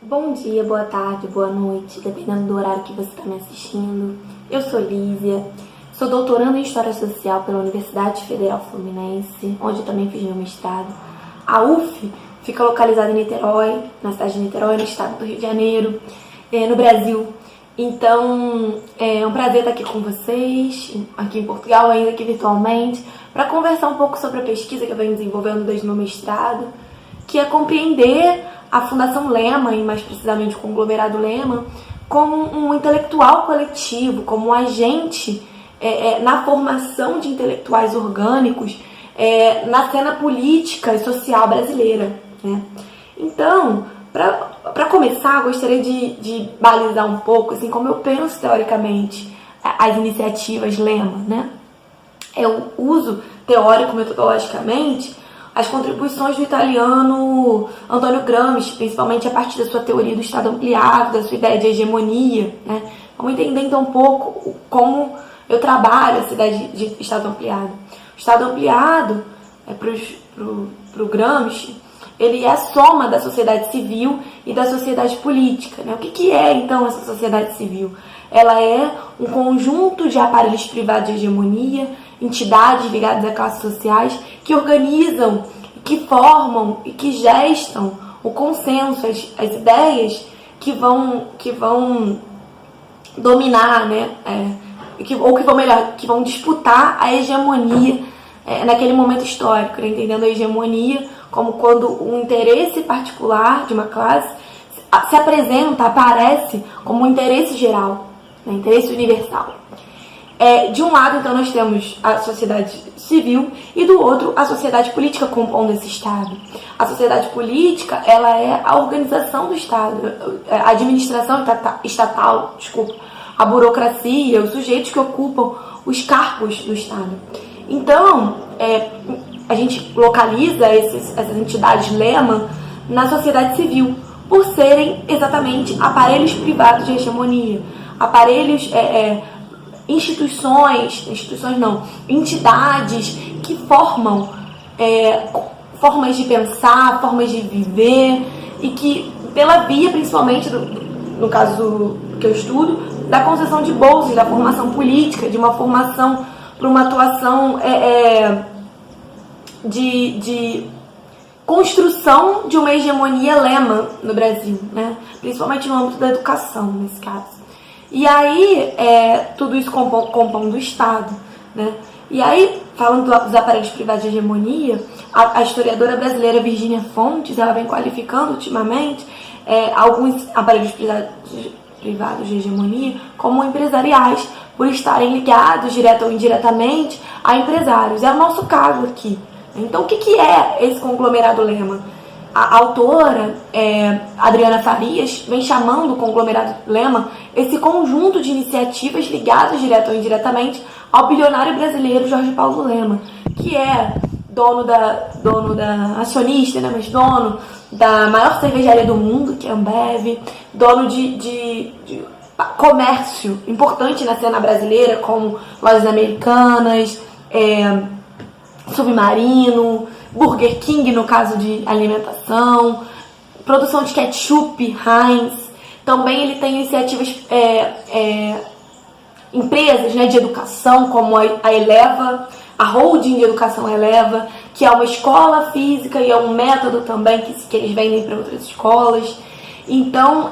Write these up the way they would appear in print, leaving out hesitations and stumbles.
Bom dia, boa tarde, boa noite, dependendo do horário que você está me assistindo. Eu sou Lísia, sou doutoranda em História Social pela Universidade Federal Fluminense, onde eu também fiz meu mestrado. A UF fica localizada em Niterói, na cidade de Niterói, no estado do Rio de Janeiro, no Brasil. Então, é um prazer estar aqui com vocês, aqui em Portugal, ainda aqui virtualmente, para conversar um pouco sobre a pesquisa que eu venho desenvolvendo desde o meu mestrado, que é compreender a Fundação Lema, e mais precisamente o Conglomerado Lema, como um intelectual coletivo, como um agente na formação de intelectuais orgânicos na cena política e social brasileira, né? Então, para começar, gostaria de balizar um pouco assim, como eu penso teoricamente as iniciativas Lema, né? Eu uso teórico-metodologicamente as contribuições do italiano Antonio Gramsci, principalmente a partir da sua teoria do Estado ampliado, da sua ideia de hegemonia, né? Vamos entender então um pouco como eu trabalho essa ideia de Estado ampliado. O Estado ampliado, para o Gramsci, ele é a soma da sociedade civil e da sociedade política, né? O que é então essa sociedade civil? Ela é um conjunto de aparelhos privados de hegemonia, entidades ligadas a classes sociais que organizam, que formam e que gestam o consenso, as ideias que vão dominar, né? Que vão disputar a hegemonia naquele momento histórico, né? Entendendo a hegemonia como quando um interesse particular de uma classe se apresenta, aparece como um interesse geral, né? Interesse universal. De um lado, então, nós temos a sociedade civil e do outro, a sociedade política compondo esse Estado. A sociedade política, ela é a organização do Estado, a administração estatal, a burocracia, os sujeitos que ocupam os cargos do Estado. Então, a gente localiza essas entidades Lema na sociedade civil, por serem exatamente aparelhos privados de hegemonia, aparelhos... entidades que formam formas de pensar, formas de viver e que, pela via, principalmente, no caso que eu estudo, da concessão de bolsas, da formação política, de uma formação para uma atuação de construção de uma hegemonia Lema no Brasil, né? Principalmente no âmbito da educação, nesse caso. E aí, tudo isso compondo o Estado, né? E aí, falando dos aparelhos privados de hegemonia, a historiadora brasileira Virginia Fontes, ela vem qualificando ultimamente alguns aparelhos privados de hegemonia como empresariais, por estarem ligados, direta ou indiretamente, a empresários. É o nosso caso aqui. Então, o que é esse conglomerado Lema? A autora, Adriana Farias, vem chamando o conglomerado Lema esse conjunto de iniciativas ligadas, direto ou indiretamente, ao bilionário brasileiro Jorge Paulo Lema, que é dono da acionista, né, mas dono da maior cervejaria do mundo, que é a Ambev, dono de comércio importante na cena brasileira, como lojas americanas, Submarino, Burger King no caso de alimentação, produção de ketchup, Heinz. Também ele tem iniciativas, empresas, né, de educação, como a Eleva, a holding de educação Eleva, que é uma escola física e é um método também que eles vendem para outras escolas. Então,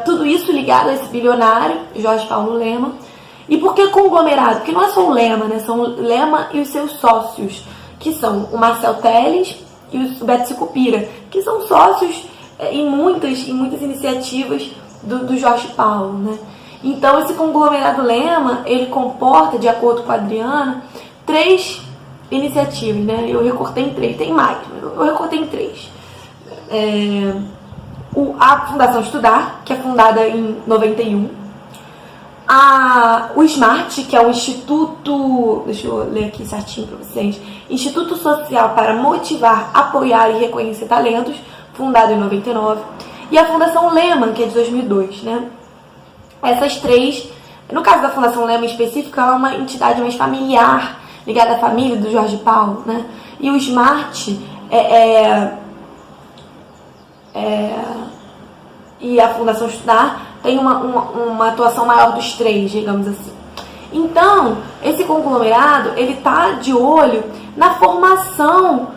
tudo isso ligado a esse bilionário, Jorge Paulo Lema. E por que conglomerado? Porque não é só o Lema, né? São o Lema e os seus sócios, que são o Marcel Telles e o Beto Sicupira, que são sócios em muitas iniciativas do Jorge Paulo, né? Então, esse conglomerado Lema, ele comporta, de acordo com a Adriana, 3 iniciativas, né? Eu recortei em 3, tem mais, mas eu recortei em 3. A Fundação Estudar, que é fundada em 91. O SMART, que é um instituto, deixa eu ler aqui certinho para vocês, Instituto Social para Motivar, Apoiar e Reconhecer Talentos, fundado em 99, e a Fundação Lema, que é de 2002, né? Essas 3, no caso da Fundação Lema em específico, ela é uma entidade mais familiar, ligada à família do Jorge Paulo, né? E o SMART e a Fundação Estudar tem uma atuação maior dos três, digamos assim. Então, esse conglomerado, ele está de olho na formação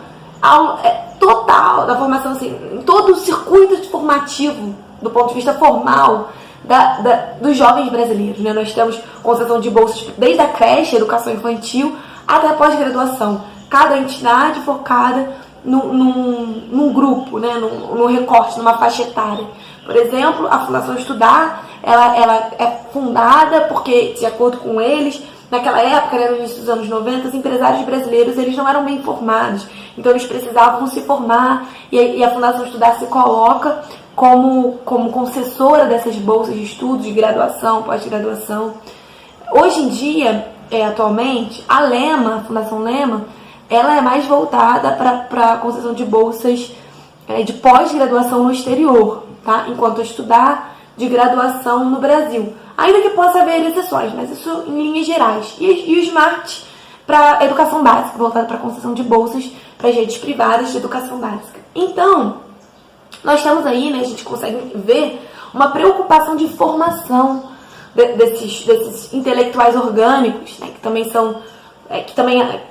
total, da formação assim, em todo o circuito formativo, do ponto de vista formal, dos jovens brasileiros, né? Nós temos concessão de bolsas desde a creche, educação infantil, até a pós-graduação. Cada entidade focada num grupo, né? num recorte, numa faixa etária. Por exemplo, a Fundação Estudar, ela é fundada porque, de acordo com eles, naquela época, né, no início dos anos 90, os empresários brasileiros eles não eram bem formados, então eles precisavam se formar, e a Fundação Estudar se coloca como concessora dessas bolsas de estudo, de graduação, pós-graduação. Hoje em dia, atualmente, a Fundação Lema, ela é mais voltada para a concessão de bolsas de pós-graduação no exterior, tá? Enquanto Estudar de graduação no Brasil. Ainda que possa haver exceções, mas isso em linhas gerais. E o SMART para educação básica, voltado para a concessão de bolsas para as redes privadas de educação básica. Então, nós temos aí, né, a gente consegue ver uma preocupação de formação desses intelectuais orgânicos, né, que também são, que também é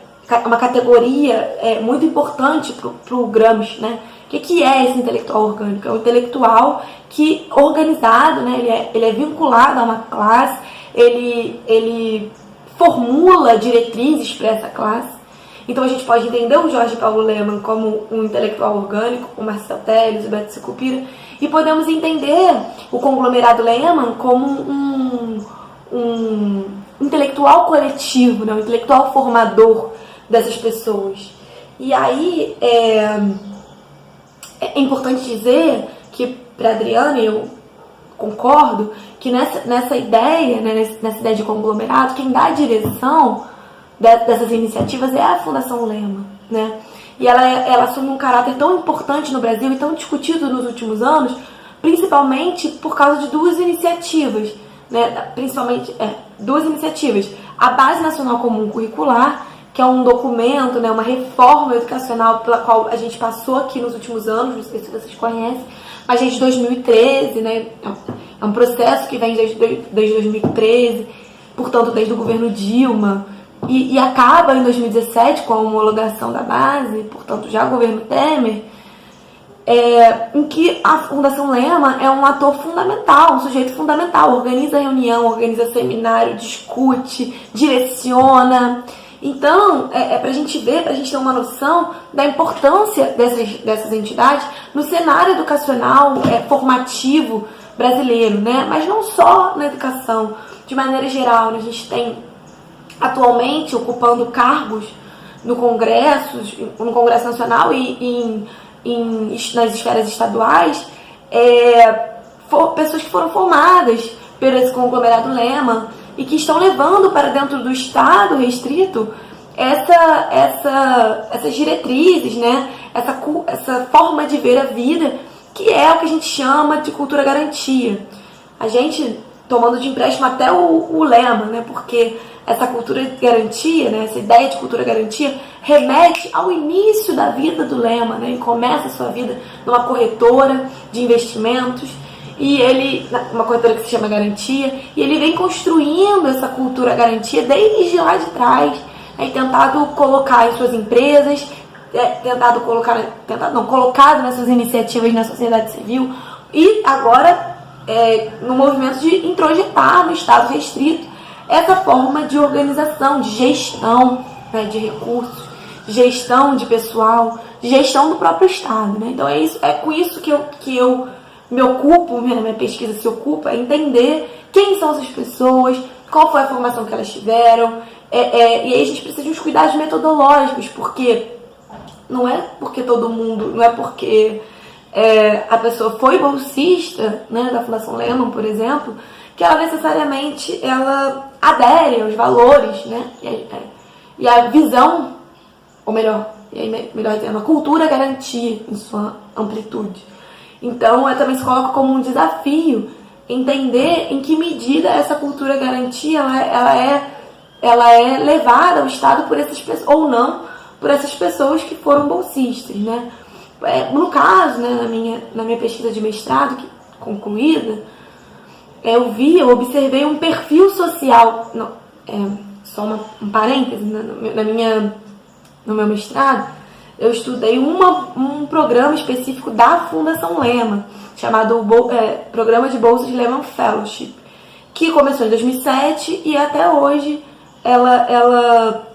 uma categoria muito importante para o Gramsci, né? O que é esse intelectual orgânico? É um intelectual que, organizado, né, ele é vinculado a uma classe, ele formula diretrizes para essa classe. Então a gente pode entender o Jorge Paulo Lemann como um intelectual orgânico, o Marcel Telles, o Beto Sicupira, e podemos entender o conglomerado Lemann como um intelectual coletivo, né, um intelectual formador dessas pessoas. E aí é importante dizer que, para a Adriana, eu concordo, que nessa ideia, né, nessa ideia de conglomerado, quem dá a direção dessas iniciativas é a Fundação Lema, né? E ela assume um caráter tão importante no Brasil e tão discutido nos últimos anos, principalmente por causa de duas iniciativas, né? Principalmente duas iniciativas. A Base Nacional Comum Curricular, que é um documento, né, uma reforma educacional pela qual a gente passou aqui nos últimos anos, não sei se vocês conhecem, mas desde 2013, né, é um processo que vem desde 2013, portanto, desde o governo Dilma, e acaba em 2017 com a homologação da base, portanto, já o governo Temer, em que a Fundação Lema é um ator fundamental, um sujeito fundamental, organiza reunião, organiza seminário, discute, direciona. Então, para a gente ver, para a gente ter uma noção da importância dessas entidades no cenário educacional formativo brasileiro, né? Mas não só na educação, de maneira geral, né? A gente tem atualmente ocupando cargos no Congresso Nacional e nas esferas estaduais, pessoas que foram formadas pelo esse conglomerado Lema e que estão levando para dentro do Estado restrito essas diretrizes, né? Essa forma de ver a vida, que é o que a gente chama de cultura garantia. A gente, tomando de empréstimo até o lema, né? Porque essa cultura garantia, né? Essa ideia de cultura garantia remete ao início da vida do Lema, né? Ele começa a sua vida numa corretora de investimentos, uma corretora que se chama Garantia, e ele vem construindo essa cultura garantia desde lá de trás, né, tentado colocar em suas empresas, colocado nas suas iniciativas na sociedade civil, e agora no movimento de introjetar no Estado restrito essa forma de organização, de gestão, né, de recursos, de gestão de pessoal, de gestão do próprio Estado, né? Então é com isso que eu me ocupo, minha pesquisa se ocupa, entender quem são essas pessoas, qual foi a formação que elas tiveram, e aí a gente precisa de uns cuidados metodológicos, porque não é porque todo mundo, não é porque a pessoa foi bolsista, né, da Fundação Lehman, por exemplo, que ela necessariamente adere aos valores, né, e a visão, ou melhor dizendo, a cultura garantia em sua amplitude. Então, também se coloca como um desafio entender em que medida essa cultura garantia ela é levada ao Estado por essas pessoas, ou não, por essas pessoas que foram bolsistas, né? No caso, né, na minha pesquisa de mestrado, concluída, eu observei um perfil social, só um parêntese, no meu mestrado, eu estudei um programa específico da Fundação Lehman, chamado Programa de Bolsa de Lehman Fellowship, que começou em 2007 e até hoje ela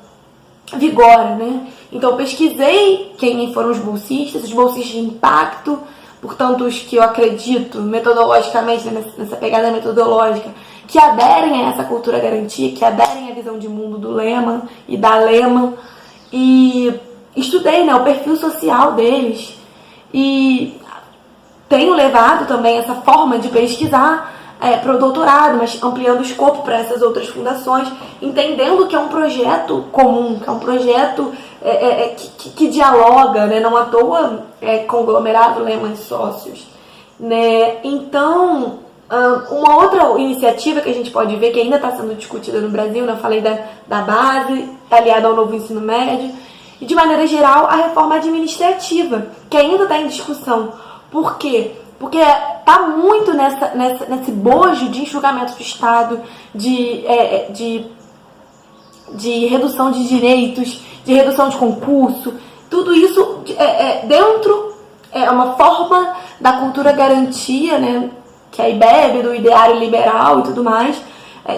vigora, né? Então eu pesquisei quem foram os bolsistas de impacto, portanto os que eu acredito metodologicamente, nessa pegada metodológica, que aderem a essa cultura garantia, que aderem à visão de mundo do Lehman e da Lehman, e estudei, né, o perfil social deles e tenho levado também essa forma de pesquisar para o doutorado, mas ampliando o escopo para essas outras fundações, entendendo que é um projeto comum, que é um projeto que dialoga, né? Não à toa conglomerado Lehman Sócios. Né? Então, uma outra iniciativa que a gente pode ver, que ainda está sendo discutida no Brasil, né? Eu falei da base, aliada ao novo ensino médio, e de maneira geral a reforma administrativa, que ainda está em discussão. Por quê? Porque está muito nesse bojo de enxugamento do Estado, de redução de direitos, de redução de concurso. Tudo isso dentro é uma forma da cultura garantia, né, que aí bebe do ideário liberal e tudo mais,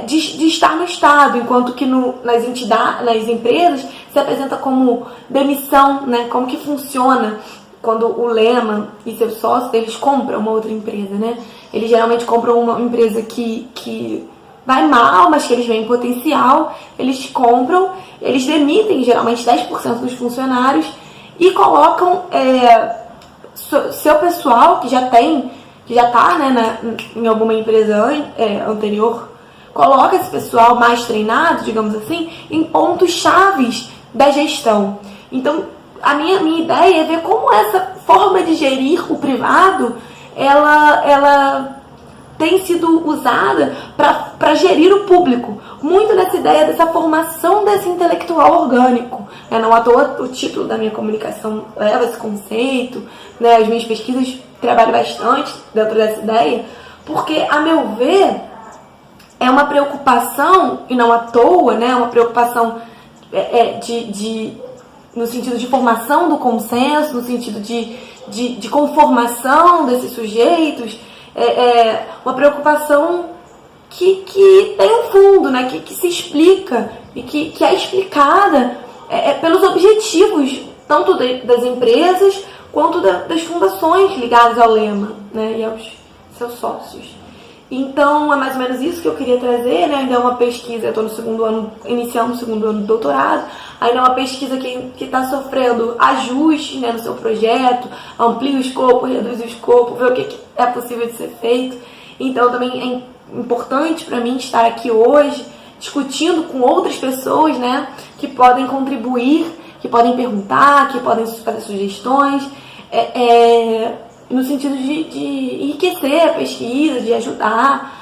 de estar no Estado, enquanto que nas empresas se apresenta como demissão, né, como que funciona quando o Lehman e seus sócios, eles compram uma outra empresa, né? Eles geralmente compram uma empresa que vai mal, mas que eles veem potencial, eles compram, eles demitem geralmente 10% dos funcionários e colocam seu pessoal, que já está, né, em alguma empresa anterior, coloca esse pessoal mais treinado, digamos assim, em pontos chaves da gestão. Então, a minha ideia é ver como essa forma de gerir o privado, ela tem sido usada para gerir o público. Muito nessa ideia dessa formação desse intelectual orgânico. Não à toa o título da minha comunicação leva esse conceito, né? As minhas pesquisas trabalham bastante dentro dessa ideia, porque, a meu ver, é uma preocupação, e não à toa, né? Uma preocupação no sentido de formação do consenso, no sentido de conformação desses sujeitos, uma preocupação que tem um fundo, né, que se explica e que é explicada pelos objetivos tanto das empresas quanto das fundações ligadas ao Lehman, né, e aos seus sócios. Então, é mais ou menos isso que eu queria trazer, né? Ainda é uma pesquisa, eu estou no segundo ano, iniciando o segundo ano do doutorado, ainda é uma pesquisa que está sofrendo ajustes, né, no seu projeto, amplia o escopo, reduz o escopo, vê o que é possível de ser feito. Então, também é importante para mim estar aqui hoje, discutindo com outras pessoas, né, que podem contribuir, que podem perguntar, que podem fazer sugestões, no sentido de enriquecer a pesquisa, de ajudar.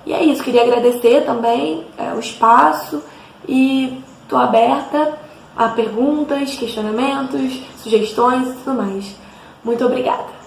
E é isso, queria agradecer também o espaço e estou aberta a perguntas, questionamentos, sugestões e tudo mais. Muito obrigada.